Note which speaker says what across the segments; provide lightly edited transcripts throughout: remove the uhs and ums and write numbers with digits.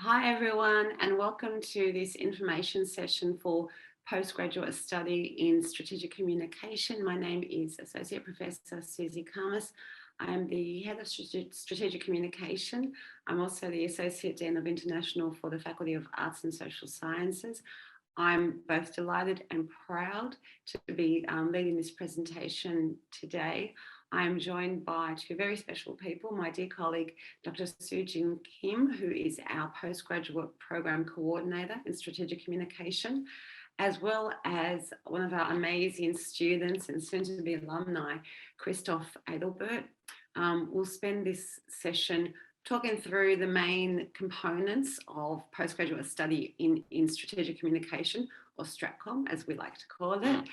Speaker 1: Hi everyone, and welcome to this information session for postgraduate study in strategic communication. My name is Associate Professor Susie Karmas. I am the Head of Strategic Communication. I'm also the Associate Dean of International for the Faculty of Arts and Social Sciences. I'm both delighted and proud to be leading this presentation today. I'm joined by two very special people, my dear colleague, Dr. Soo-Jin Kim, who is our postgraduate program coordinator in strategic communication, as well as one of our amazing students and soon-to-be alumni, Christoph Adelbert. We'll spend this session talking through the main components of postgraduate study in strategic communication, or StratCom, as we like to call it,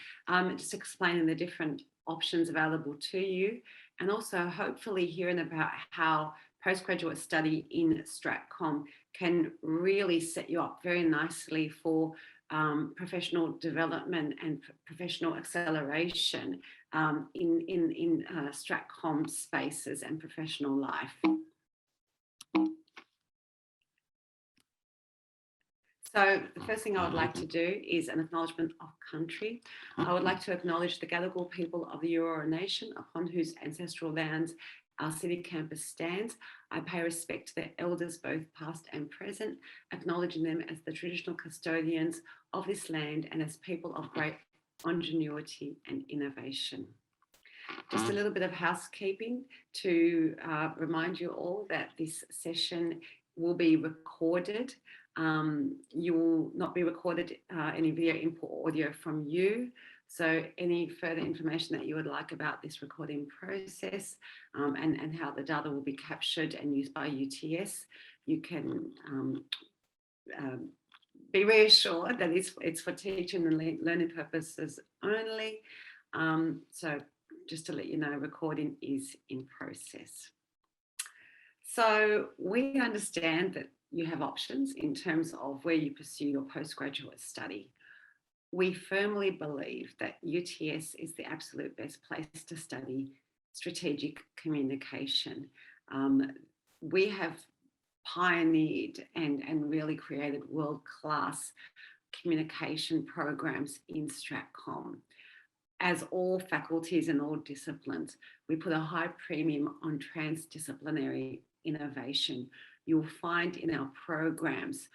Speaker 1: just explaining the different options available to you, and also hopefully hearing about how postgraduate study in StratCom can really set you up very nicely for professional development and professional acceleration in StratCom spaces and professional life. So the first thing I would like to do is an acknowledgement of country. I would like to acknowledge the Gadigal people of the Eora Nation, upon whose ancestral lands our city campus stands. I pay respect to their elders, both past and present, acknowledging them as the traditional custodians of this land and as people of great ingenuity and innovation. Just a little bit of housekeeping to remind you all that this session will be recorded. You will not be recorded any video input audio from you. So any further information that you would like about this recording process and how the data will be captured and used by UTS, you can be reassured that it's for teaching and learning purposes only. So just to let you know, recording is in process. So we understand that you have options in terms of where you pursue your postgraduate study. We firmly believe that UTS is the absolute best place to study strategic communication. We have pioneered and really created world-class communication programs in StratCom. As all faculties and all disciplines, we put a high premium on transdisciplinary innovation. You'll find in our programs,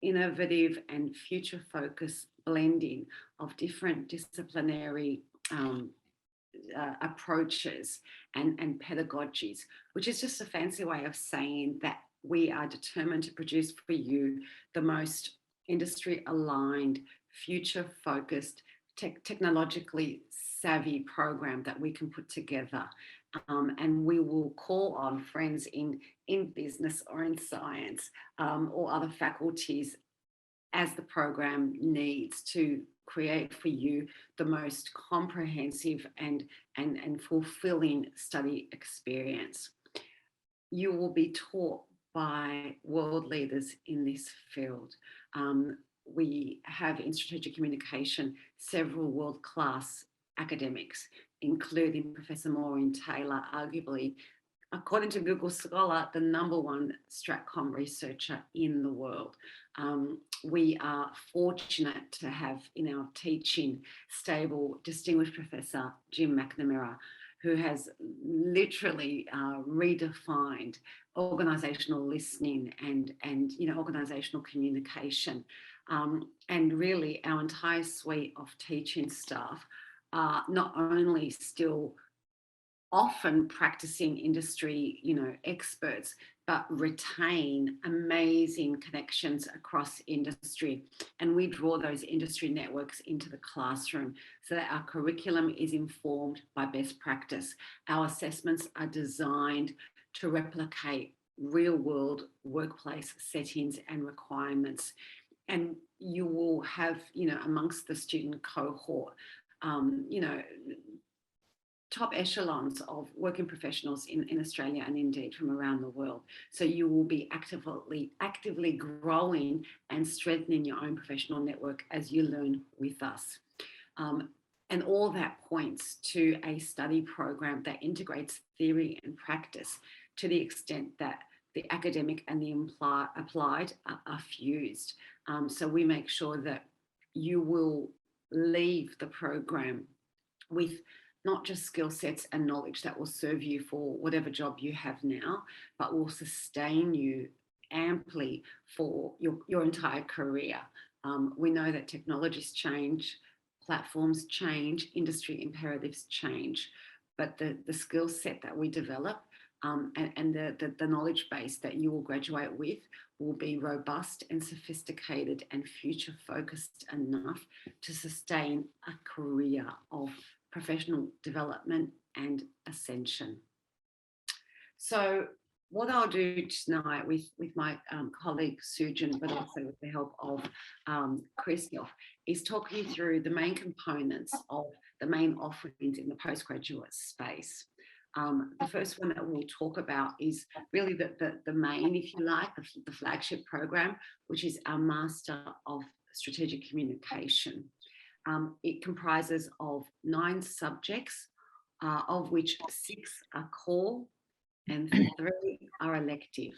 Speaker 1: innovative and future-focused blending of different disciplinary approaches and pedagogies, which is just a fancy way of saying that we are determined to produce for you the most industry-aligned, future-focused, technologically savvy program that we can put together. And we will call on friends in business or in science or other faculties as the program needs to create for you the most comprehensive and fulfilling study experience. You will be taught by world leaders in this field. We have in strategic communication several world-class academics, including Professor Maureen Taylor, arguably, according to Google Scholar, the #1 StratCom researcher in the world. We are fortunate to have in our teaching stable distinguished Professor Jim McNamara, who has literally redefined organisational listening and organisational communication. And really our entire suite of teaching staff are not only still often practicing industry, experts, but retain amazing connections across industry. And we draw those industry networks into the classroom so that our curriculum is informed by best practice. Our assessments are designed to replicate real-world workplace settings and requirements. And you will have, amongst the student cohort, top echelons of working professionals in Australia and indeed from around the world. So you will be actively growing and strengthening your own professional network as you learn with us. And all that points to a study program that integrates theory and practice to the extent that the academic and the applied are fused. So we make sure that you will leave the program with not just skill sets and knowledge that will serve you for whatever job you have now, but will sustain you amply for your entire career. We know that technologies change, platforms change, industry imperatives change, but the skill set that we develop and the knowledge base that you will graduate with will be robust and sophisticated and future focused enough to sustain a career of professional development and ascension. So what I'll do tonight with my colleague Sujan, but also with the help of Christoph, is talk you through the main components of the main offerings in the postgraduate space. The first one that we'll talk about is really the main, if you like, the flagship program, which is our Master of Strategic Communication. It comprises of 9 subjects, of which 6 are core and 3 are elective.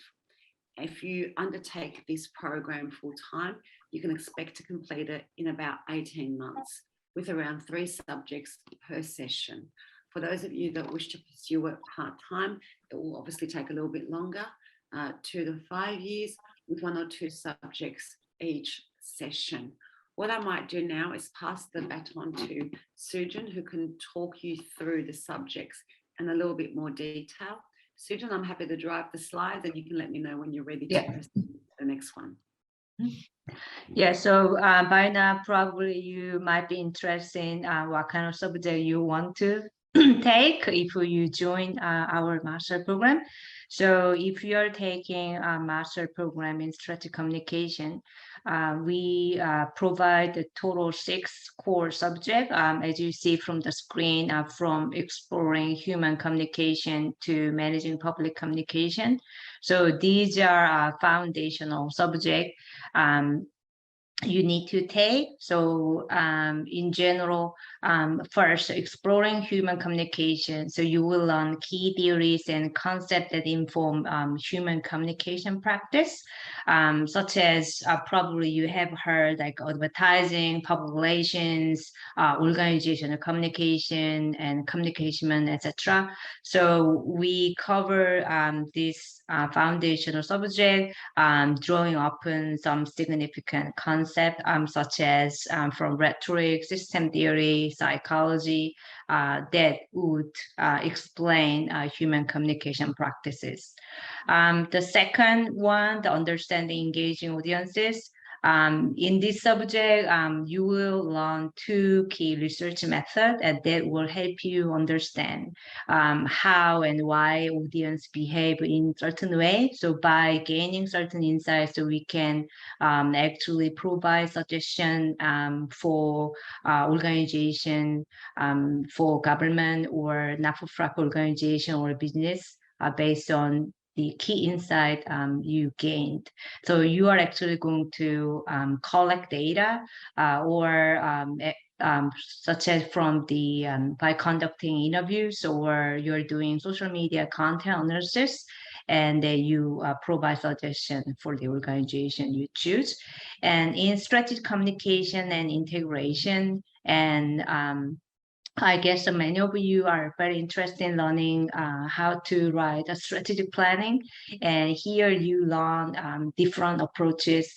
Speaker 1: If you undertake this program full time, you can expect to complete it in about 18 months with around 3 subjects per session. For those of you that wish to pursue it part-time, it will obviously take a little bit longer, 2 to 5 years, with 1 or 2 subjects each session. What I might do now is pass the baton to Sujan, who can talk you through the subjects in a little bit more detail. Sujan, I'm happy to drive the slides, and you can let me know when you're ready to proceed to the next one.
Speaker 2: Yeah, so by now, probably you might be interested in what kind of subject you want to take if you join our master program. So if you're taking a master program in strategic communication, we provide a total 6 core subjects, as you see from the screen, from exploring human communication to managing public communication. So these are foundational subjects you need to take. So in general, first, exploring human communication. So you will learn key theories and concepts that inform human communication practice, such as probably you have heard like advertising, public relations, organizational communication, and communication, etc. So we cover this foundational subject, drawing upon some significant concepts such as from rhetoric, system theory, psychology, that would explain human communication practices. The second one, the understanding engaging audiences. In this subject, you will learn 2 key research methods that will help you understand how and why audience behave in certain way. So by gaining certain insights, so we can actually provide suggestion for organization, for government or not-for-profit organization or business based on the key insight you gained. So you are actually going to collect data such as from the by conducting interviews, or you're doing social media content analysis, and you provide suggestion for the organization you choose. And in strategic communication and integration, and I guess many of you are very interested in learning how to write a strategic planning, and here you learn different approaches.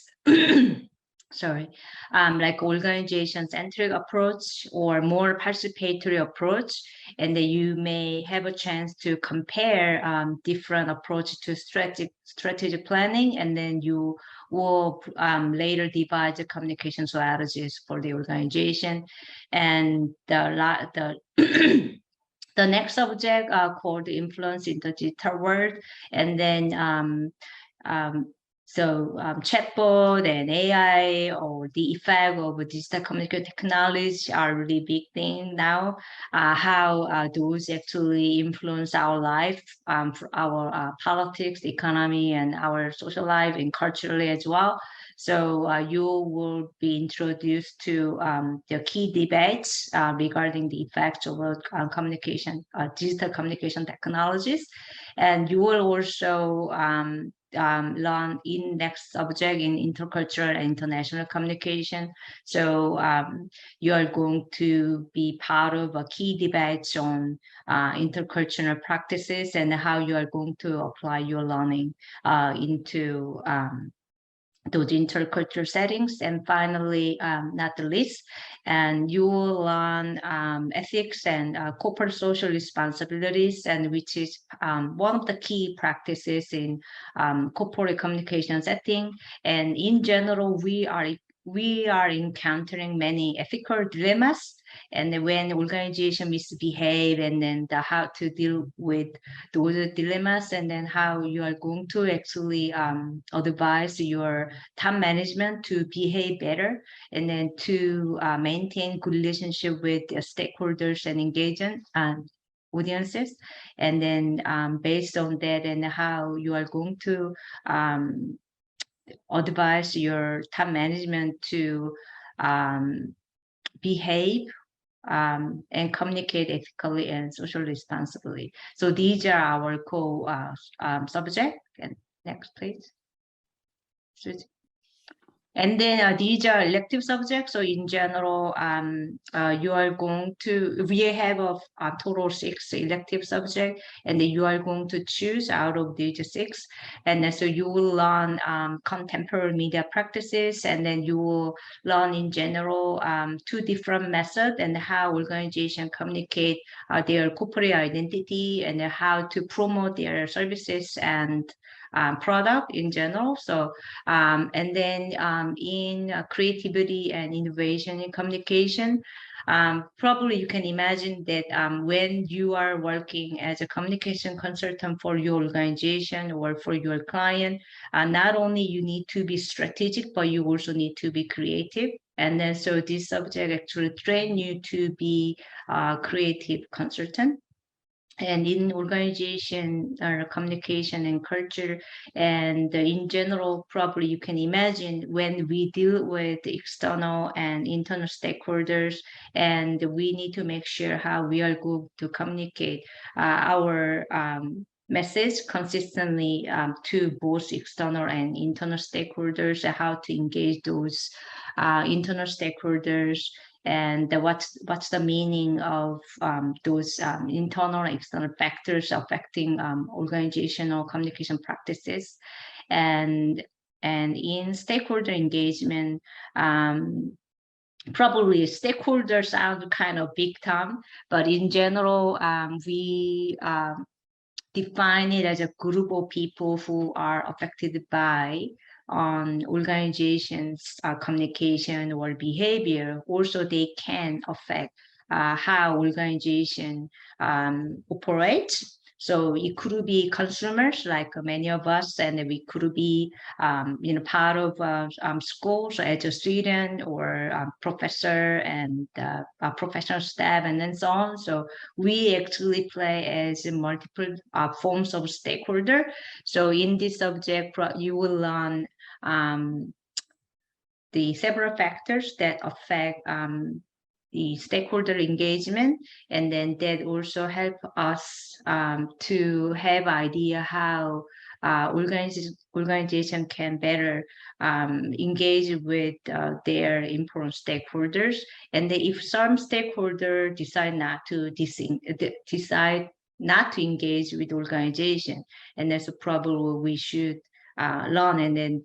Speaker 2: Sorry, like organization-centric approach or more participatory approach, and then you may have a chance to compare different approach to strategic planning, and then you will later devise the communication strategies for the organization. And the the next subject called influence in the digital world, and then So chatbot and AI or the effect of digital communication technology are really big thing now. How those actually influence our life, for our politics, economy, and our social life and culturally as well. So you will be introduced to the key debates regarding the effects of digital communication technologies. And you will also learn in next subject in intercultural and international communication. So you are going to be part of a key debates on intercultural practices and how you are going to apply your learning into those intercultural settings. And finally, not the least, and you will learn ethics and corporate social responsibilities, and which is one of the key practices in corporate communication setting. And in general, we are encountering many ethical dilemmas, and when organization misbehave, and then how to deal with those dilemmas, and then how you are going to actually advise your top management to behave better, and then to maintain good relationship with stakeholders and engagement audiences. And then based on that, and how you are going to advise your top management to behave and communicate ethically and socially responsibly. So these are our core subject. And next, please. And then these are elective subjects. So in general, you are going to, we have a total 6 elective subjects, and then you are going to choose out of these 6. And then so you will learn contemporary media practices, and then you will learn in general 2 different methods and how organizations communicate their corporate identity and how to promote their services and product in general. So and then in creativity and innovation in communication, probably you can imagine that when you are working as a communication consultant for your organization or for your client, not only you need to be strategic, but you also need to be creative. And then so this subject actually train you to be a creative consultant. And in organization communication and culture, and in general, probably you can imagine when we deal with external and internal stakeholders, and we need to make sure how we are going to communicate our message consistently to both external and internal stakeholders, how to engage those internal stakeholders, and what's the meaning of those internal and external factors affecting organizational communication practices. And in stakeholder engagement, probably stakeholders sound kind of big term, but in general, we define it as a group of people who are affected by organizations' communication or behavior. Also, they can affect how organization operates. So it could be consumers, like many of us, and we could be, part of schools as a student or professor and professional staff, and then so on. So we actually play as multiple forms of stakeholder. So in this subject, you will learn the several factors that affect the stakeholder engagement, and then that also help us to have idea how organization can better engage with their important stakeholders. And if some stakeholder decide not to engage with organization, and that's a problem we should learn, and then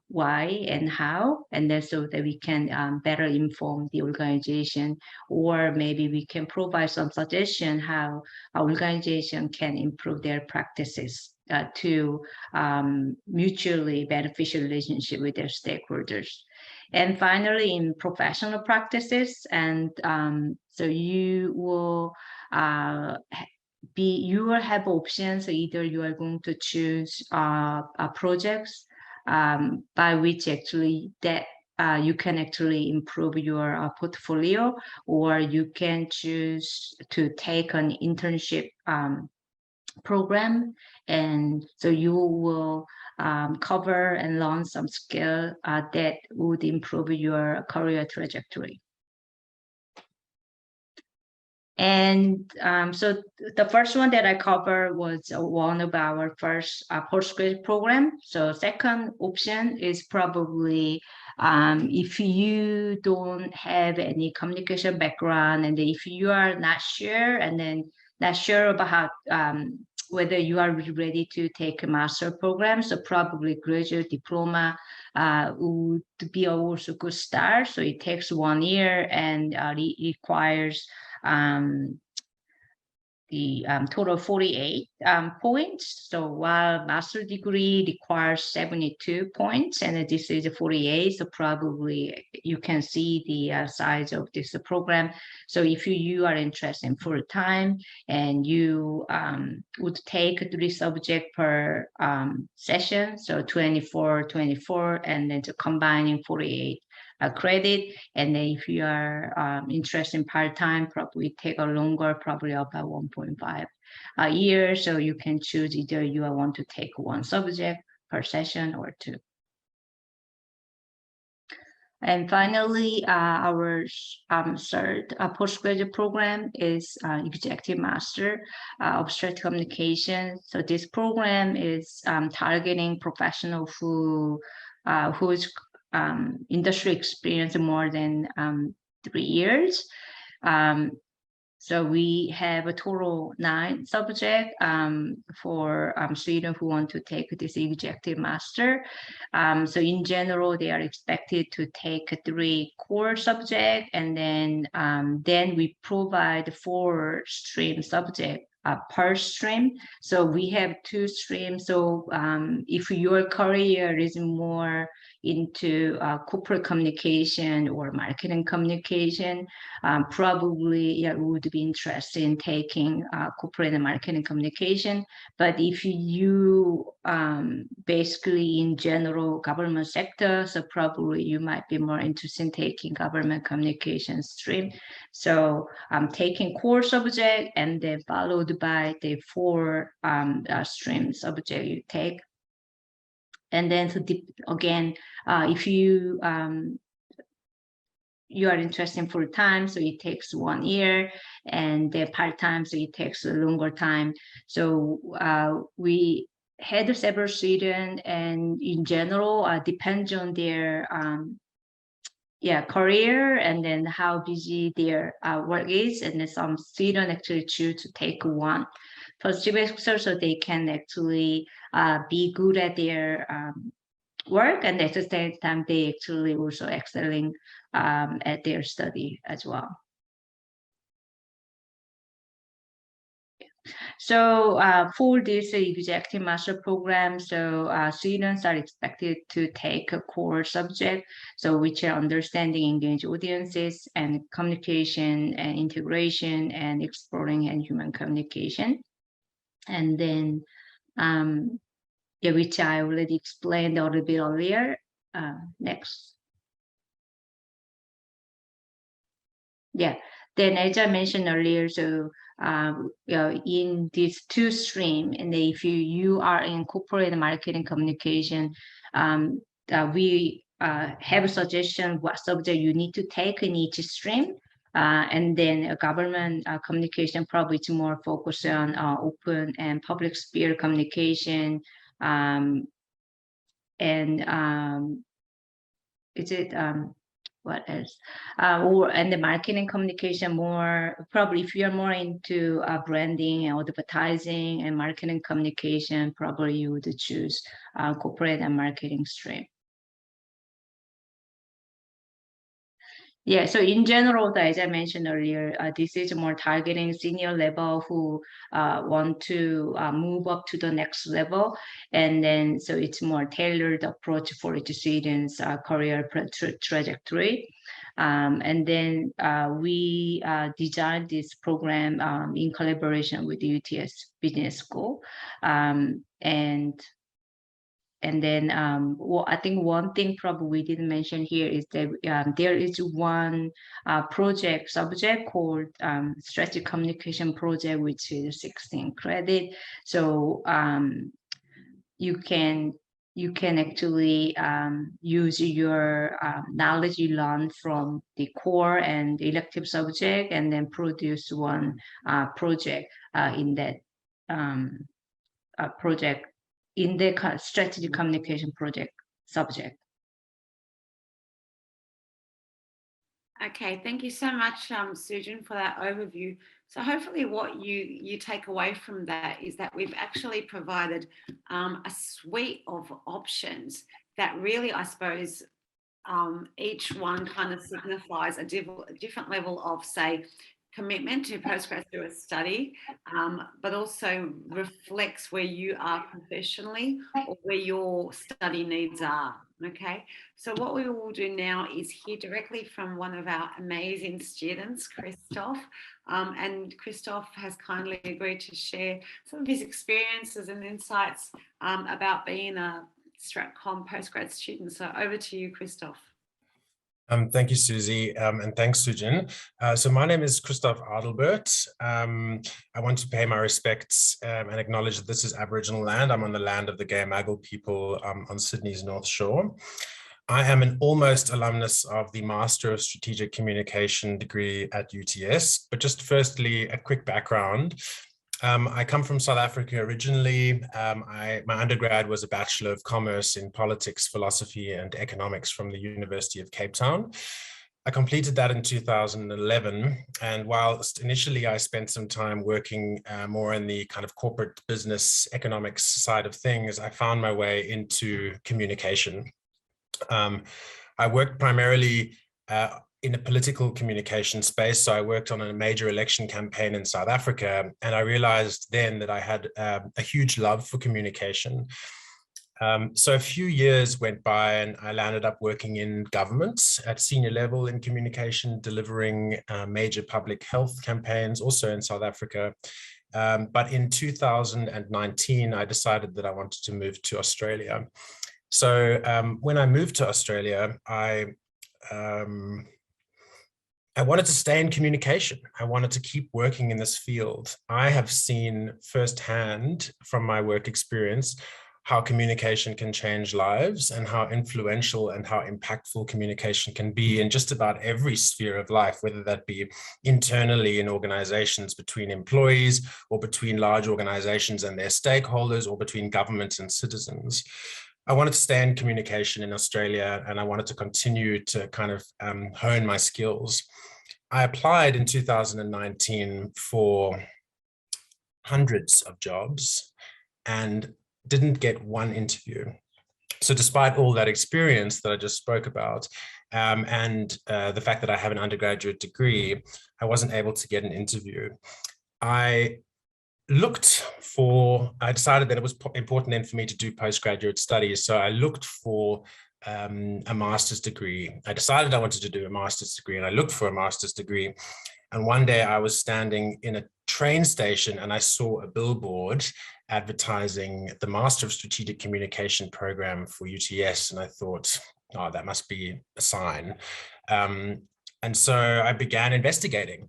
Speaker 2: why and how, and then so that we can better inform the organization, or maybe we can provide some suggestion how our organization can improve their practices to mutually beneficial relationship with their stakeholders. And finally, in professional practices, and so you will you will have options. So either you are going to choose projects by which actually that you can actually improve your portfolio, or you can choose to take an internship program, and so you will cover and learn some skill that would improve your career trajectory. And so the first one that I covered was one of our first postgraduate program. So second option is probably if you don't have any communication background, and if you are not sure, and then not sure about whether you are ready to take a master program, so probably graduate diploma would be also a good start. So it takes 1 year and requires the total 48 points. So while master degree requires 72 points, and this is 48, so probably you can see the size of this program. So if you are interested in full time, and you would take 3 subjects per session, so 24, and then to combining 48 credit. And then if you are interested in part-time, probably take a longer, probably about 1.5 a year. So you can choose either you want to take 1 subject per session or 2. And finally, our third postgraduate program is Executive Master of Strategic Communication. So this program is targeting professional whose industry experience more than 3 years. So we have a total 9 subjects for students who want to take this executive master. So in general, they are expected to take 3 core subjects, and then we provide 4 stream subjects per stream. So we have 2 streams. So if your career is more into corporate communication or marketing communication, probably would be interested in taking corporate and marketing communication. But if you basically in general government sector, so probably you might be more interested in taking government communication stream. So taking core subject, and then followed by the 4 stream subject you take. And then again, if you are interested in full time, so it takes 1 year, and the part time, so it takes a longer time. So we had several students, and in general, depends on their career, and then how busy their work is, and then some students actually choose to take 1 first semester, so they can actually be good at their work, and at the same time they actually also excelling at their study as well. So for this executive master program, so students are expected to take a core subject, so which are understanding engaged audiences, and communication and integration, and exploring and human communication. And then which I already explained a little bit earlier. Next. Then as I mentioned earlier, so in these 2 streams, and if you are in corporate marketing communication, we have a suggestion what subject you need to take in each stream. And then government communication probably is more focused on open and public sphere communication, and is it what else? And the marketing communication more, probably if you're more into branding and advertising and marketing communication, probably you would choose corporate and marketing stream. So in general, as I mentioned earlier, this is more targeting senior level who want to move up to the next level. And then, so it's more tailored approach for each student's career trajectory. And then we designed this program in collaboration with the UTS Business School. And And then well, I think one thing probably we didn't mention here is that there is one project subject called strategic communication project, which is 16 credit. So you can actually use your knowledge you learn from the core and the elective subject, and then produce one project in that project in the strategic communication project subject.
Speaker 1: Okay, thank you so much, Sujin, for that overview. So hopefully what you take away from that is that we've actually provided a suite of options that really, I suppose, each one kind of signifies a different level of, say, commitment to postgraduate study, but also reflects where you are professionally or where your study needs are. Okay, so what we will do now is hear directly from one of our amazing students, Christoph. And Christoph has kindly agreed to share some of his experiences and insights about being a StratCom postgrad student. So over to you, Christoph.
Speaker 3: Thank you, Susie, and thanks, Sujin. So my name is Christoph Adelbert. I want to pay my respects and acknowledge that this is Aboriginal land. I'm on the land of the Gayamagal people on Sydney's North Shore. I am an almost alumnus of the Master of Strategic Communication degree at UTS, but just firstly, a quick background. I come from South Africa originally. My undergrad was a Bachelor of Commerce in Politics, Philosophy and Economics from the University of Cape Town. I completed that in 2011. And whilst initially I spent some time working more in the kind of corporate business economics side of things, I found my way into communication. I worked primarily in a political communication space. So I worked on a major election campaign in South Africa, and I realized then that I had a huge love for communication. So a few years went by and I landed up working in government at senior level in communication, delivering major public health campaigns, also in South Africa. But in 2019, I decided that I wanted to move to Australia. So when I moved to Australia, I wanted to stay in communication. I wanted to keep working in this field. I have seen firsthand from my work experience how communication can change lives and how influential and how impactful communication can be in just about every sphere of life, whether that be internally in organizations between employees or between large organizations and their stakeholders or between governments and citizens. I wanted to stay in communication in Australia and I wanted to continue to kind of hone my skills. I applied in 2019 for hundreds of jobs and didn't get one interview. So despite all that experience that I just spoke about and the fact that I have an undergraduate degree, I wasn't able to get an interview. I decided that it was important then for me to do postgraduate studies. So I looked for a master's degree. I decided I wanted to do a master's degree and I looked for a master's degree. And one day I was standing in a train station and I saw a billboard advertising the Master of Strategic Communication program for UTS. And I thought, oh, that must be a sign. And so I began investigating.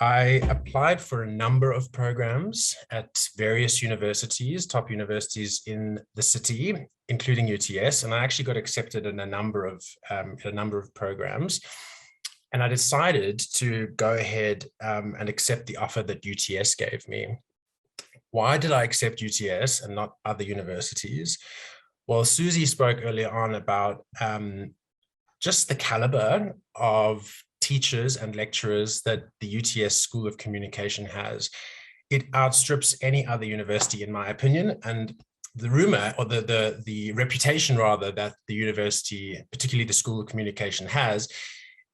Speaker 3: I applied for a number of programs at various universities, top universities in the city, including UTS, and I actually got accepted in a number of programs. And I decided to go ahead and accept the offer that UTS gave me. Why did I accept UTS and not other universities? Well, Susie spoke earlier on about just the caliber of teachers and lecturers that the UTS School of Communication has. It outstrips any other university, in my opinion. And the rumor, or the reputation rather, that the university, particularly the School of Communication, has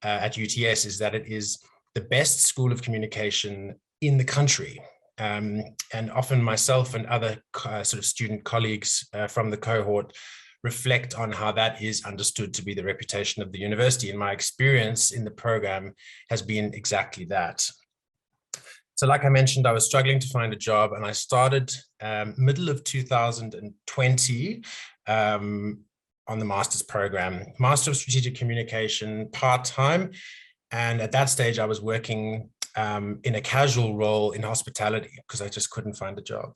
Speaker 3: at UTS is that it is the best school of communication in the country. And often myself and other sort of student colleagues from the cohort reflect on how that is understood to be the reputation of the university. And my experience in the program has been exactly that. So like I mentioned, I was struggling to find a job and I started middle of 2020 on the master's program, Master of Strategic Communication, part-time. And at that stage, I was working in a casual role in hospitality because I just couldn't find a job.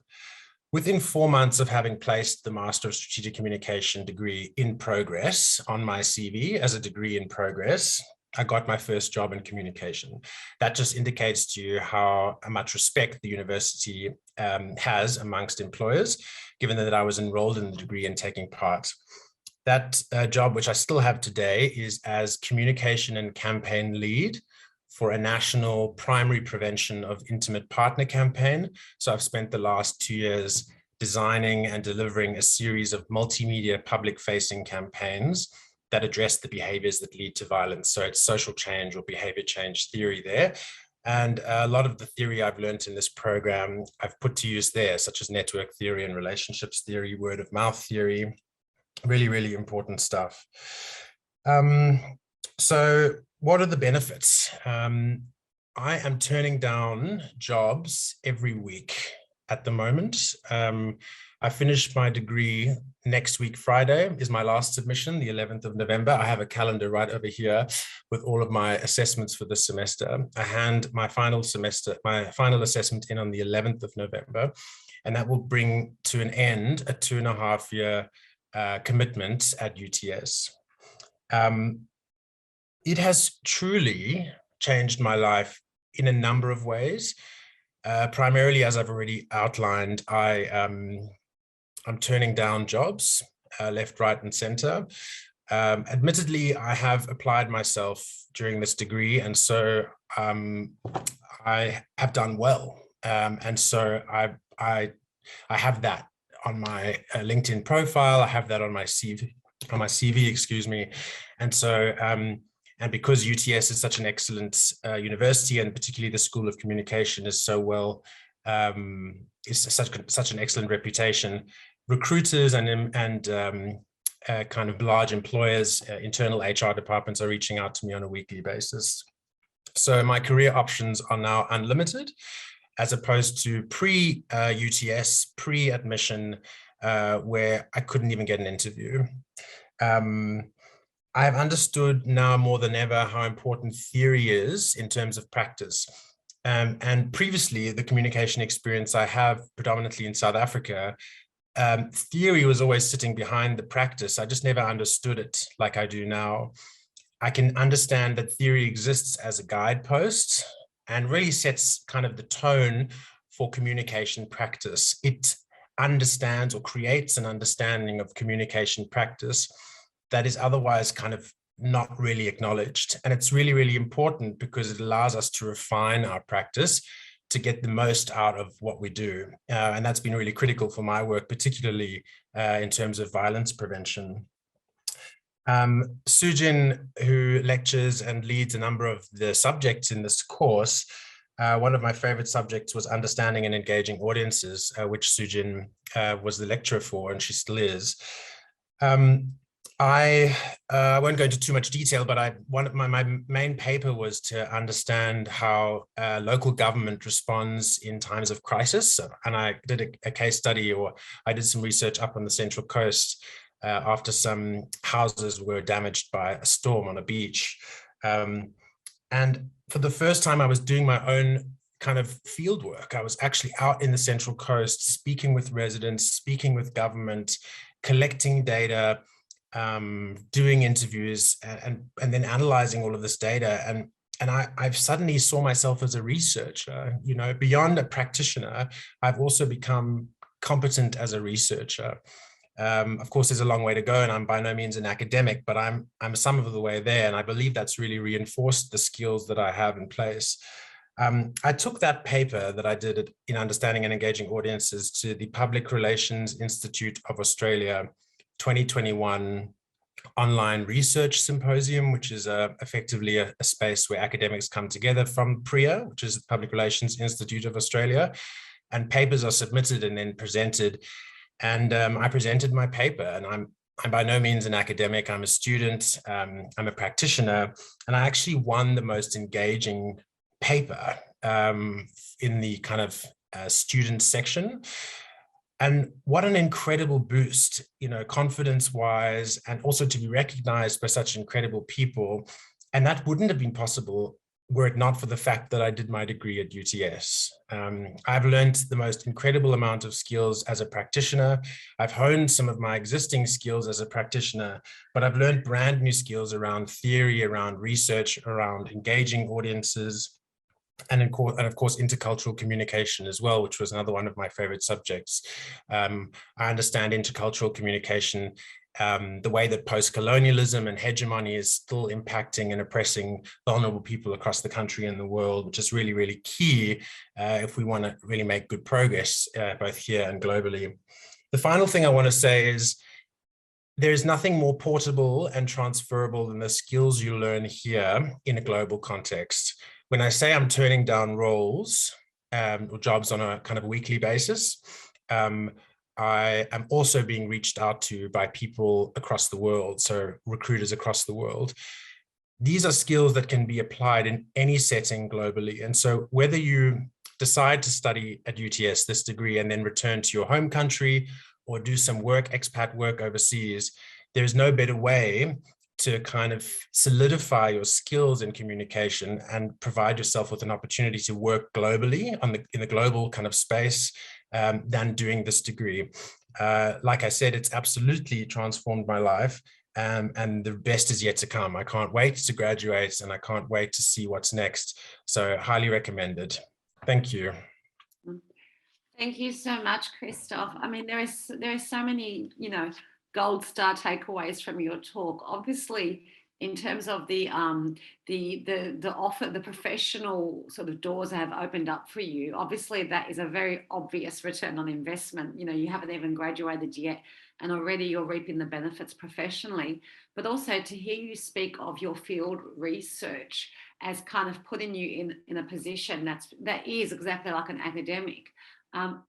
Speaker 3: Within 4 months of having placed the Master of Strategic Communication degree in progress on my CV as a degree in progress, I got my first job in communication. That just indicates to you how much respect the university has amongst employers, given that I was enrolled in the degree and taking part. That job, which I still have today, is as communication and campaign lead for a national primary prevention of intimate partner campaign. So I've spent the last 2 years designing and delivering a series of multimedia public-facing campaigns that address the behaviors that lead to violence. So it's social change or behavior change theory there. And a lot of the theory I've learned in this program, I've put to use there, such as network theory and relationships theory, word of mouth theory, really, really important stuff. So what are the benefits? I am turning down jobs every week at the moment. I finished my degree next week. Friday is my last submission, the 11th of November. I have a calendar right over here with all of my assessments for this semester. I hand my final assessment in on the 11th of November, and that will bring to an end a 2.5-year commitment at UTS. It has truly changed my life in a number of ways. Primarily, as I've already outlined, I'm turning down jobs left, right, and center. Admittedly, I have applied myself during this degree, and so I have done well. And so I have that on my LinkedIn profile. I have that on my CV, excuse me. And so, and because UTS is such an excellent university, and particularly the School of Communication is so well, is such an excellent reputation, recruiters and kind of large employers, internal HR departments are reaching out to me on a weekly basis. So my career options are now unlimited, as opposed to pre-UTS, pre-admission, where I couldn't even get an interview. I've understood now more than ever how important theory is in terms of practice. And previously, the communication experience I have predominantly in South Africa, theory was always sitting behind the practice. I just never understood it like I do now. I can understand that theory exists as a guidepost and really sets kind of the tone for communication practice. It understands or creates an understanding of communication practice that is otherwise kind of not really acknowledged. And it's really, really important because it allows us to refine our practice to get the most out of what we do. And that's been really critical for my work, particularly in terms of violence prevention. Sujin, who lectures and leads a number of the subjects in this course, one of my favorite subjects was understanding and engaging audiences, which Sujin was the lecturer for, and she still is. I won't go into too much detail, but my main paper was to understand how local government responds in times of crisis. And I did a case study, or I did some research up on the Central Coast after some houses were damaged by a storm on a beach. And for the first time, I was doing my own kind of field work. I was actually out in the Central Coast, speaking with residents, speaking with government, collecting data, doing interviews, and then analyzing all of this data. And I've suddenly saw myself as a researcher, you know, beyond a practitioner. I've also become competent as a researcher. Of course, there's a long way to go, and I'm by no means an academic, but I'm some of the way there. And I believe that's really reinforced the skills that I have in place. I took that paper that I did in Understanding and Engaging Audiences to the Public Relations Institute of Australia 2021 online research symposium, which is effectively a space where academics come together from PRIA, which is the Public Relations Institute of Australia, and papers are submitted and then presented. And I presented my paper, and I'm by no means an academic. I'm a student, I'm a practitioner, and I actually won the most engaging paper in the kind of student section. And what an incredible boost, you know, confidence-wise, and also to be recognized by such incredible people. And that wouldn't have been possible were it not for the fact that I did my degree at UTS. I've learned the most incredible amount of skills as a practitioner. I've honed some of my existing skills as a practitioner, but I've learned brand new skills around theory, around research, around engaging audiences, and of course, intercultural communication as well, which was another one of my favorite subjects. I understand intercultural communication, the way that post-colonialism and hegemony is still impacting and oppressing vulnerable people across the country and the world, which is really, really key if we want to really make good progress, both here and globally. The final thing I want to say is, there's nothing more portable and transferable than the skills you learn here in a global context. When I say I'm turning down roles or jobs on a kind of weekly basis, I am also being reached out to by people across the world, so recruiters across the world. These are skills that can be applied in any setting globally. And so whether you decide to study at UTS this degree and then return to your home country, or do some work, expat work overseas, there's no better way to kind of solidify your skills in communication and provide yourself with an opportunity to work globally in the global kind of space than doing this degree. Like I said, it's absolutely transformed my life, and the best is yet to come. I can't wait to graduate, and I can't wait to see what's next. So highly recommended. Thank you.
Speaker 1: Thank you so much, Christoph. I mean, there are so many, you know, gold star takeaways from your talk. Obviously, in terms of the offer, the professional sort of doors that have opened up for you, obviously that is a very obvious return on investment. You know, you haven't even graduated yet, and already you're reaping the benefits professionally. But also to hear you speak of your field research as kind of putting you in a position that is exactly like an academic.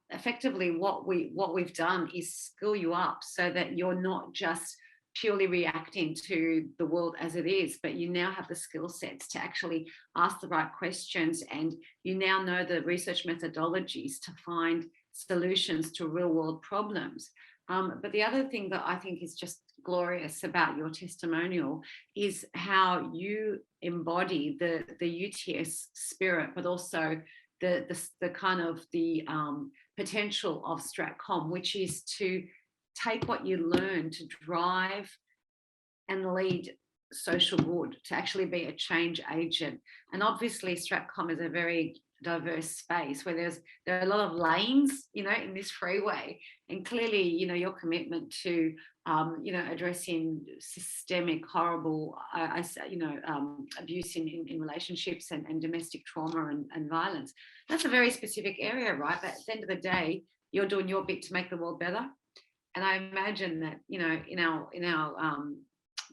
Speaker 1: Effectively, what we've done is skill you up so that you're not just purely reacting to the world as it is, but you now have the skill sets to actually ask the right questions, and you now know the research methodologies to find solutions to real world problems. But the other thing that I think is just glorious about your testimonial is how you embody the UTS spirit, but also the kind of the potential of StratCom, which is to take what you learn to drive and lead social good, to actually be a change agent. And obviously StratCom is a very diverse space where there are a lot of lanes, you know, in this freeway, and clearly, you know, your commitment to you know, addressing systemic horrible abuse in relationships and domestic trauma and violence, that's a very specific area, right? But at the end of the day, you're doing your bit to make the world better. And I imagine that, you know, in our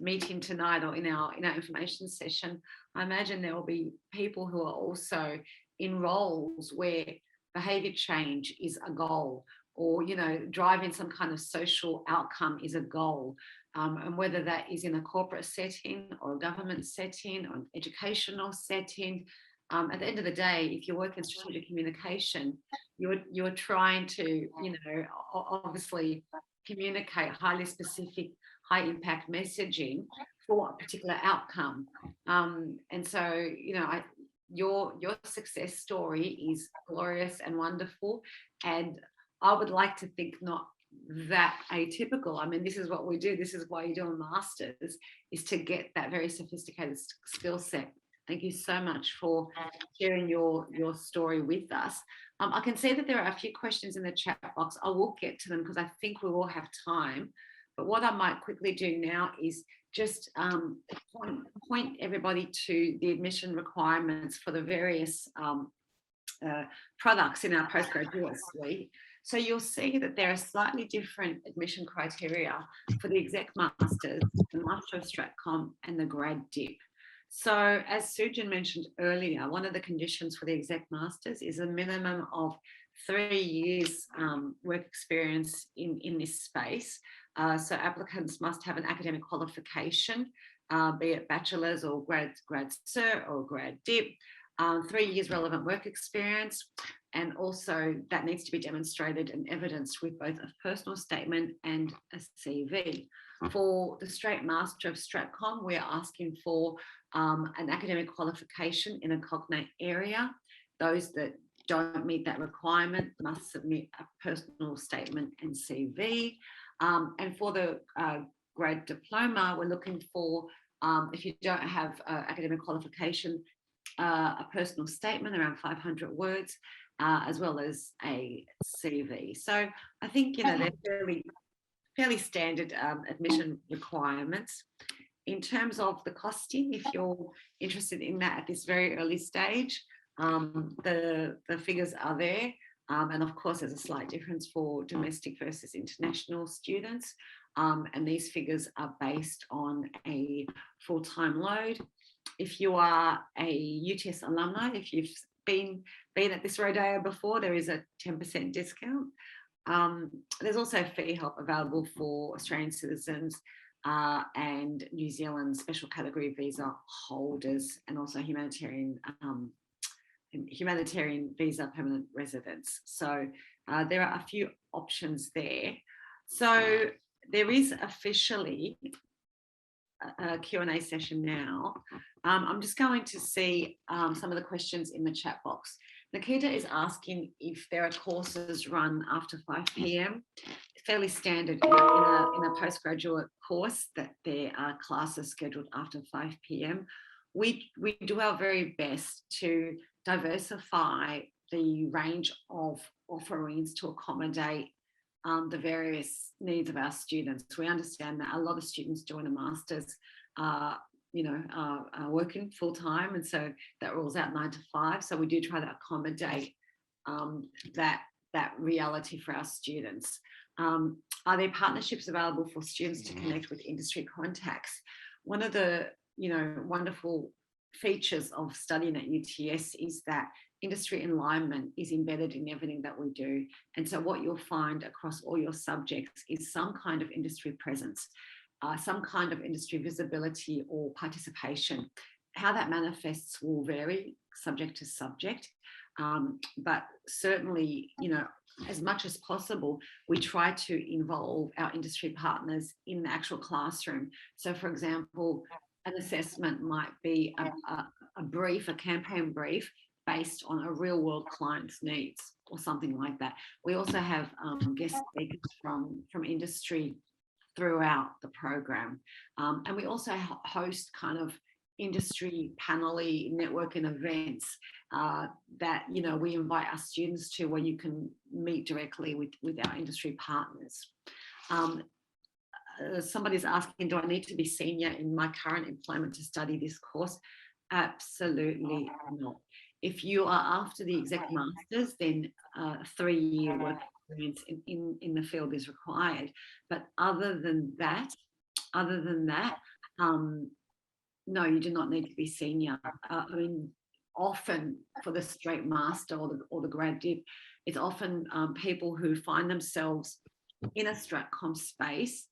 Speaker 1: meeting tonight, or in our information session, I imagine there will be people who are also in roles where behavior change is a goal, or, you know, driving some kind of social outcome is a goal. And whether that is in a corporate setting or a government setting or an educational setting, at the end of the day, if you work in strategic communication, you're trying to, you know, obviously communicate highly specific, high impact messaging for a particular outcome. And so, you know, your success story is glorious and wonderful, and I would like to think not that atypical. I mean, this is what we do. This is why you do a master's, is to get that very sophisticated skill set. Thank you so much for sharing your story with us. I can see that there are a few questions in the chat box. I will get to them because I think we will have time. But what I might quickly do now is just point everybody to the admission requirements for the various products in our postgraduate suite. So you'll see that there are slightly different admission criteria for the Exec Masters, the Master of StratCom, and the Grad Dip. So as Sujin mentioned earlier, one of the conditions for the Exec Masters is a minimum of 3 years work experience in this space. So applicants must have an academic qualification, be it bachelor's or grad cert or grad dip. 3 years relevant work experience, and also that needs to be demonstrated and evidenced with both a personal statement and a CV. For the straight Master of Stratcom, we're asking for an academic qualification in a cognate area. Those that don't meet that requirement must submit a personal statement and CV. And for the grad diploma, we're looking for, if you don't have academic qualification, a personal statement around 500 words, as well as a CV. So I think, you know, they're fairly standard admission requirements. In terms of the costing, if you're interested in that at this very early stage, the figures are there. And of course, there's a slight difference for domestic versus international students. And these figures are based on a full-time load. If you are a UTS alumni, if you've been at this rodeo before, there is a 10% discount. There's also fee help available for Australian citizens and New Zealand special category visa holders, and also humanitarian visa permanent residents. So there are a few options there. So there is officially a Q&A session now. I'm just going to see some of the questions in the chat box. Nikita is asking if there are courses run after 5 p.m. Fairly standard in a postgraduate course that there are classes scheduled after 5 p.m. We do our very best to diversify the range of offerings to accommodate the various needs of our students. We understand that a lot of students doing a master's are working full time, and so that rules out 9 to 5. So we do try to accommodate that reality for our students. Are there partnerships available for students to connect with industry contacts? One of the wonderful features of studying at UTS is that industry alignment is embedded in everything that we do. And so what you'll find across all your subjects is some kind of industry presence, some kind of industry visibility or participation. How that manifests will vary subject to subject, but certainly, as much as possible, we try to involve our industry partners in the actual classroom. So for example, an assessment might be a brief, a campaign brief based on a real world client's needs or something like that. We also have guest speakers from industry throughout the program. And we also host kind of industry panel-y networking events that, we invite our students to, where you can meet directly with our industry partners. Somebody's asking, do I need to be senior in my current employment to study this course? Absolutely not. If you are after the exec masters, then a 3-year work experience in the field is required. But other than that, no, you do not need to be senior. Often for the straight master or the grad dip, it's often people who find themselves in a Stratcom space,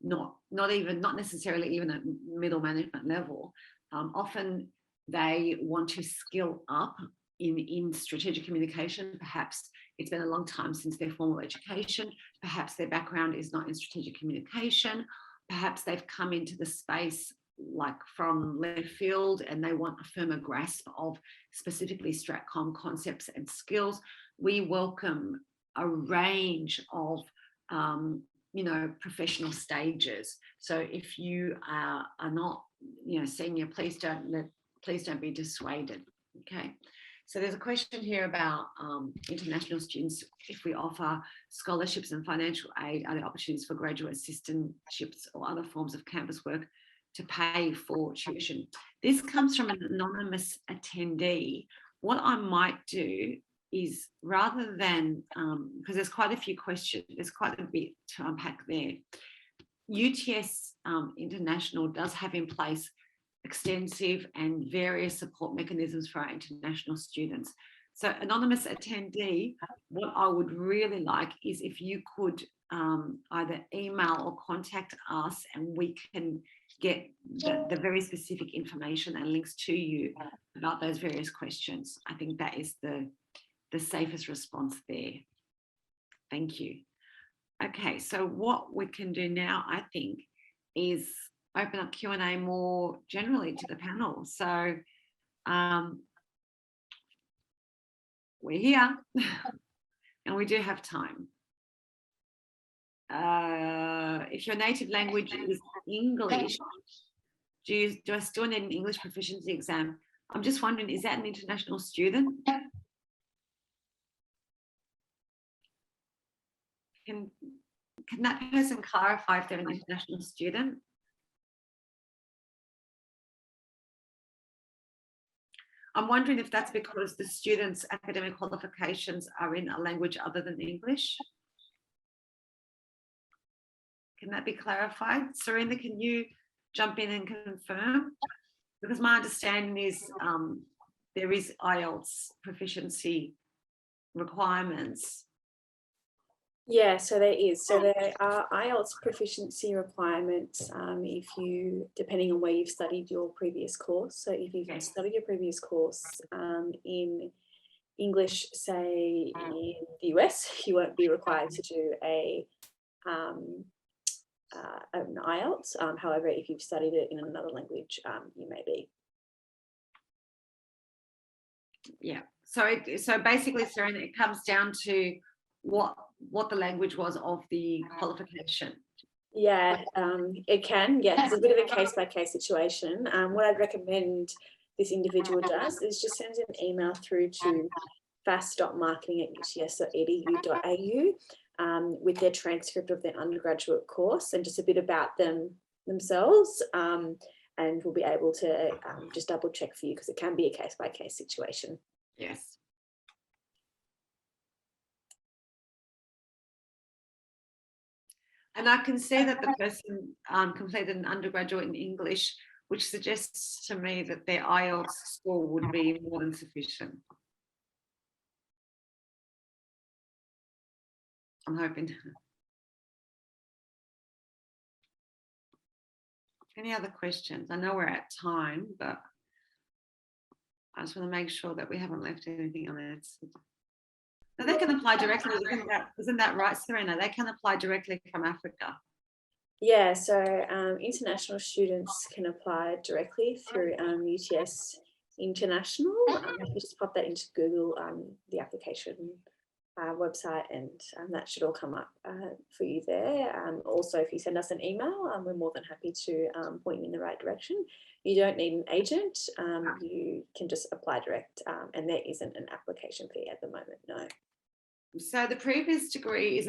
Speaker 1: not necessarily even at middle management level. Often they want to skill up in strategic communication. Perhaps it's been a long time since their formal education. Perhaps their background is not in strategic communication. Perhaps they've come into the space like from left field and they want a firmer grasp of specifically Stratcom concepts and skills. We welcome a range of professional stages. So if you are not senior, please don't be dissuaded. Okay. So there's a question here about international students. If we offer scholarships and financial aid, are there opportunities for graduate assistantships or other forms of campus work to pay for tuition? This comes from an anonymous attendee. What I might do is, rather than, because there's quite a few questions, there's quite a bit to unpack there. UTS International does have in place extensive and various support mechanisms for our international students. So anonymous attendee, what I would really like is if you could either email or contact us, and we can get the very specific information and links to you about those various questions. I think that is the safest response there. Thank you. Okay, so what we can do now, I think, is open up Q&A more generally to the panel. So we're here and we do have time. If your native language is English, do I still need an English proficiency exam? I'm just wondering, is that an international student? Can that person clarify if they're an international student? I'm wondering if that's because the students' academic qualifications are in a language other than English. Can that be clarified? Serena, can you jump in and confirm? Because my understanding is there is IELTS proficiency requirements.
Speaker 4: Yeah, so there is. So there are IELTS proficiency requirements if you, depending on where you've studied your previous course. So if you've studied your previous course in English, say in the US, you won't be required to do an IELTS. However, if you've studied it in another language, you may be.
Speaker 1: Yeah. So basically, Serena, it comes down to what the language was of the qualification.
Speaker 4: Yeah, it can. Yeah, it's a bit of a case-by-case situation. What I'd recommend this individual does is just sends an email through to fast.marketing@uts.edu.au with their transcript of their undergraduate course and just a bit about themselves, and we'll be able to just double check for you because it can be a case-by-case situation.
Speaker 1: Yes. And I can see that the person completed an undergraduate in English, which suggests to me that their IELTS score would be more than sufficient. I'm hoping. Any other questions? I know we're at time, but I just want to make sure that we haven't left anything unanswered. Now they can apply directly, isn't that right, Serena? They can apply directly from Africa.
Speaker 4: Yeah, so international students can apply directly through UTS International. You just pop that into Google, the application website, and that should all come up for you there. Also, if you send us an email, we're more than happy to point you in the right direction. You don't need an agent. You can just apply direct, and there isn't an application fee at the moment, no.
Speaker 1: So the previous degree is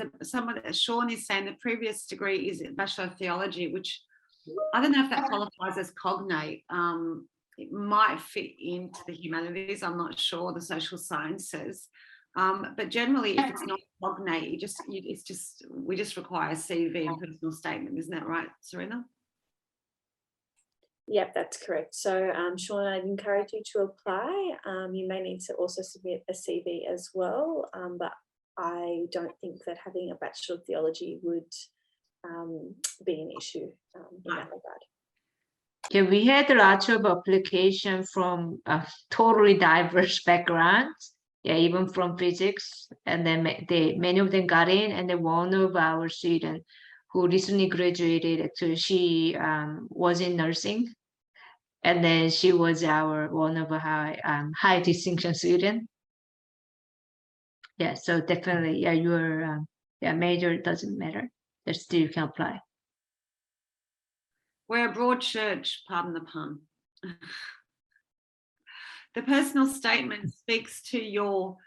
Speaker 1: Sean is saying the previous degree is Bachelor of Theology, which I don't know if that qualifies as cognate. It might fit into the humanities. I'm not sure, the social sciences. But generally, if it's not cognate, we just require a CV and personal statement. Isn't that right, Serena?
Speaker 4: Yep, that's correct. So, Sean, I'd encourage you to apply. You may need to also submit a CV as well, but I don't think that having a Bachelor of Theology would be an issue in that regard.
Speaker 2: Yeah, we had lots of application from totally diverse backgrounds. Yeah, even from physics, and then many of them got in, and then one of our students who recently graduated, actually, she was in nursing, and then she was one of our high distinction student. Yeah, so definitely, yeah, your major doesn't matter. But still you can apply.
Speaker 1: We're a broad church, pardon the pun. The personal statement speaks to your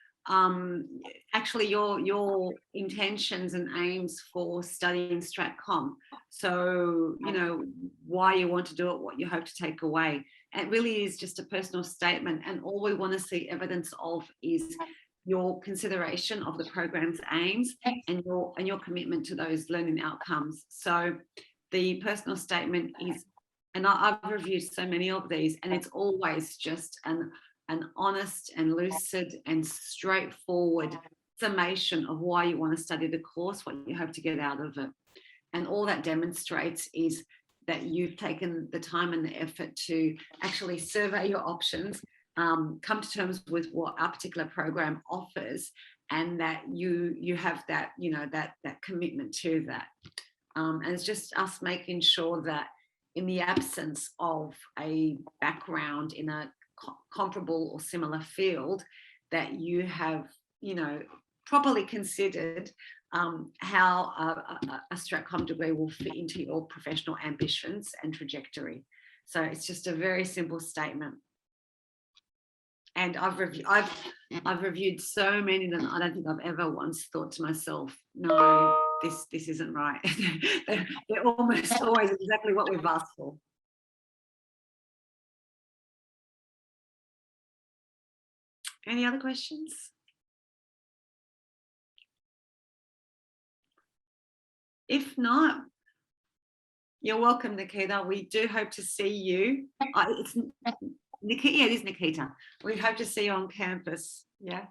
Speaker 1: actually your intentions and aims for studying StratCom. So, you know, why you want to do it, what you hope to take away. It really is just a personal statement, and all we want to see evidence of is your consideration of the program's aims and your commitment to those learning outcomes. So the personal statement is, and I've reviewed so many of these, and it's always just an honest and lucid and straightforward summation of why you want to study the course, what you hope to get out of it. And all that demonstrates is that you've taken the time and the effort to actually survey your options, come to terms with what our particular program offers, and that you have that, you know, that commitment to that. And it's just us making sure that in the absence of a background in a comparable or similar field, that you have, you know, properly considered how a Stratcom degree will fit into your professional ambitions and trajectory. So it's just a very simple statement. And I've reviewed so many of them. I don't think I've ever once thought to myself, no, this isn't right. They're almost always exactly what we've asked for. Any other questions? If not, you're welcome, Nikita. We do hope to see you. It's Nikita. Yeah, it is Nikita. We hope to see you on campus. Yeah.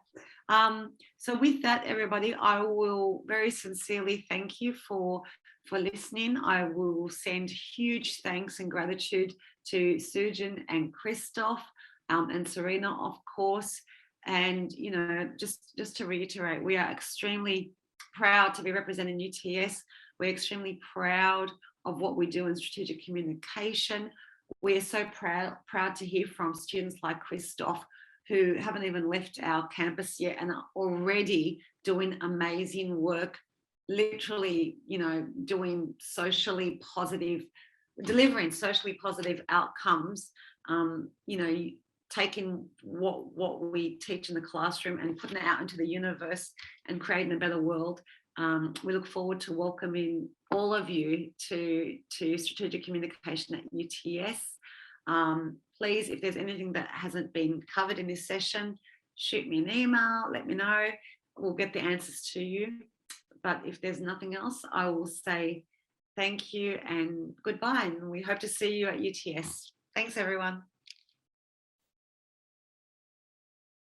Speaker 1: So with that, everybody, I will very sincerely thank you for listening. I will send huge thanks and gratitude to Sujan and Christoph and Serena, of course. And, you know, just to reiterate, we are extremely proud to be representing UTS. We're extremely proud of what we do in strategic communication. We're so proud to hear from students like Christoph, who haven't even left our campus yet and are already doing amazing work, literally, you know, doing socially positive, delivering socially positive outcomes, you know, taking what we teach in the classroom and putting it out into the universe and creating a better world. We look forward to welcoming all of you to strategic communication at UTS. Please, if there's anything that hasn't been covered in this session, shoot me an email, let me know. We'll get the answers to you. But if there's nothing else, I will say thank you and goodbye. And we hope to see you at UTS. Thanks, everyone.